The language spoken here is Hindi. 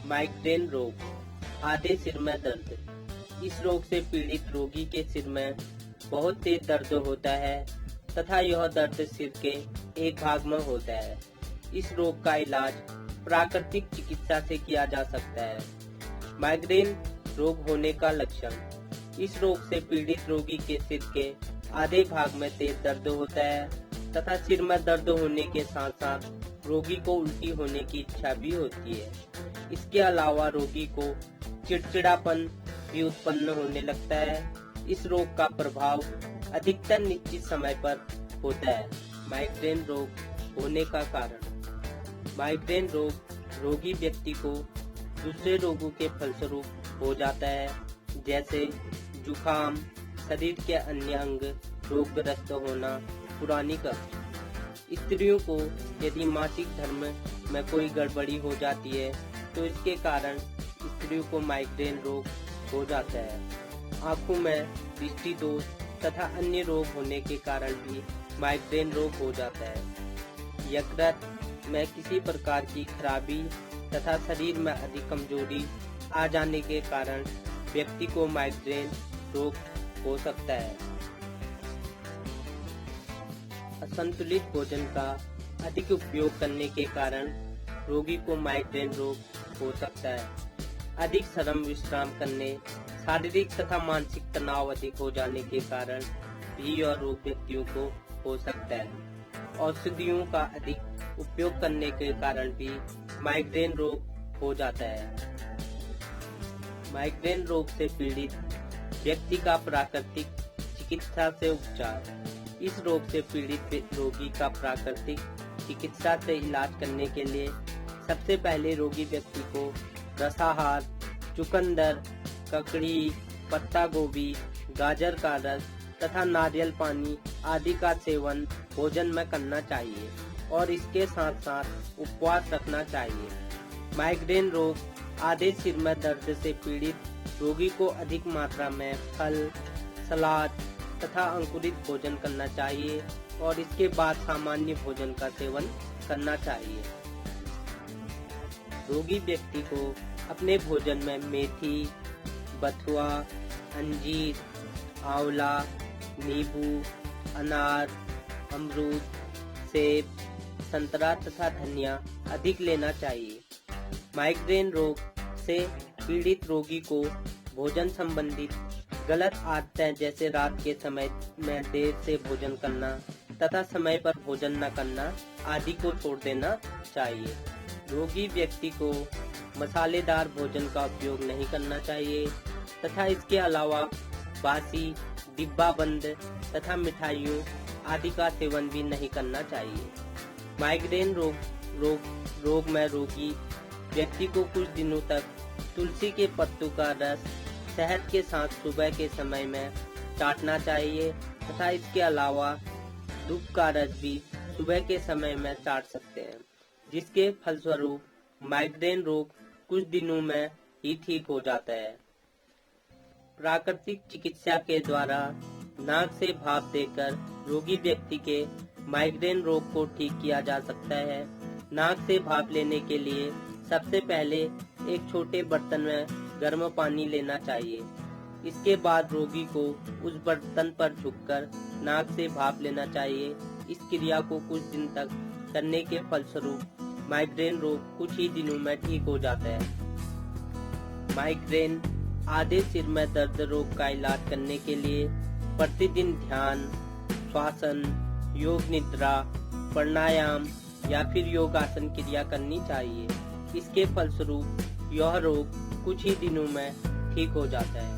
माइग्रेन रोग आधे सिर में दर्द। इस रोग से पीड़ित रोगी के सिर में बहुत तेज दर्द होता है तथा यह दर्द सिर के एक भाग में होता है। इस रोग का इलाज प्राकृतिक चिकित्सा से किया जा सकता है। माइग्रेन रोग होने का लक्षण। इस रोग से पीड़ित रोगी के सिर के आधे भाग में तेज दर्द होता है तथा सिर में दर्द होने के साथ साथ रोगी को उल्टी होने की इच्छा भी होती है। इसके अलावा रोगी को चिड़चिड़ापन भी उत्पन्न होने लगता है। इस रोग का प्रभाव अधिकतर निश्चित समय पर होता है। माइग्रेन रोग होने का कारण। माइग्रेन रोग रोगी व्यक्ति को दूसरे रोगों के फलस्वरूप हो जाता है, जैसे जुखाम, शरीर के अन्य अंग रोगग्रस्त होना, पुरानी कब्ज। स्त्रियों को यदि मासिक धर्म में कोई गड़बड़ी हो जाती है तो इसके कारण स्त्रियों को माइग्रेन रोग हो जाता है। आंखों में दृष्टि दोष तथा अन्य रोग होने के कारण भी माइग्रेन रोग हो जाता है। यकृत में किसी प्रकार की खराबी तथा शरीर में अधिक कमजोरी आ जाने के कारण व्यक्ति को माइग्रेन रोग हो सकता है। असंतुलित भोजन का अधिक उपयोग करने के कारण रोगी को माइग्रेन रोग हो सकता है। अधिक श्रम विश्राम करने, शारीरिक तथा मानसिक तनाव अधिक हो जाने के कारण भी यह रोग व्यक्तियों को हो सकता है। औषधियों का अधिक उपयोग करने के कारण भी माइग्रेन रोग हो जाता है। माइग्रेन रोग से पीड़ित व्यक्ति का प्राकृतिक चिकित्सा से उपचार। इस रोग से पीड़ित रोगी का प्राकृतिक चिकित्सा से इलाज करने के लिए सबसे पहले रोगी व्यक्ति को रसाहार, चुकंदर, ककड़ी, पत्ता गोभी, गाजर का रस तथा नारियल पानी आदि का सेवन भोजन में करना चाहिए और इसके साथ साथ उपवास रखना चाहिए। माइग्रेन रोग आधे सिर में दर्द से पीड़ित रोगी को अधिक मात्रा में फल, सलाद तथा अंकुरित भोजन करना चाहिए और इसके बाद सामान्य भोजन का सेवन करना चाहिए। रोगी व्यक्ति को अपने भोजन में मेथी, बथुआ, अंजीर, आंवला, नींबू, अनार, अमरूद, सेब, संतरा तथा धनिया अधिक लेना चाहिए। माइग्रेन रोग से पीड़ित रोगी को भोजन संबंधित गलत आदतें जैसे रात के समय में देर से भोजन करना तथा समय पर भोजन न करना आदि को छोड़ देना चाहिए। रोगी व्यक्ति को मसालेदार भोजन का उपयोग नहीं करना चाहिए तथा इसके अलावा बासी, डिब्बाबंद तथा मिठाइयों आदि का सेवन भी नहीं करना चाहिए। माइग्रेन रोग में रोगी व्यक्ति को कुछ दिनों तक तुलसी के पत्तों का रस शहद के साथ सुबह के समय में चाटना चाहिए तथा इसके अलावा दूब का रस भी सुबह के समय में चाट सकते हैं, जिसके फलस्वरूप माइग्रेन रोग कुछ दिनों में ही ठीक हो जाता है। प्राकृतिक चिकित्सा के द्वारा नाक से भाप देकर रोगी व्यक्ति के माइग्रेन रोग को ठीक किया जा सकता है। नाक से भाप लेने के लिए सबसे पहले एक छोटे बर्तन में गर्म पानी लेना चाहिए। इसके बाद रोगी को उस बर्तन पर झुककर नाक से भाप लेना चाहिए। इस क्रिया को कुछ दिन तक करने के फलस्वरूप माइग्रेन रोग कुछ ही दिनों में ठीक हो जाता है। माइग्रेन आधे सिर में दर्द रोग का इलाज करने के लिए प्रतिदिन ध्यान, श्वासन, योग निद्रा, प्राणायाम या फिर योगासन क्रिया करनी चाहिए। इसके फलस्वरूप यह रोग कुछ ही दिनों में ठीक हो जाता है।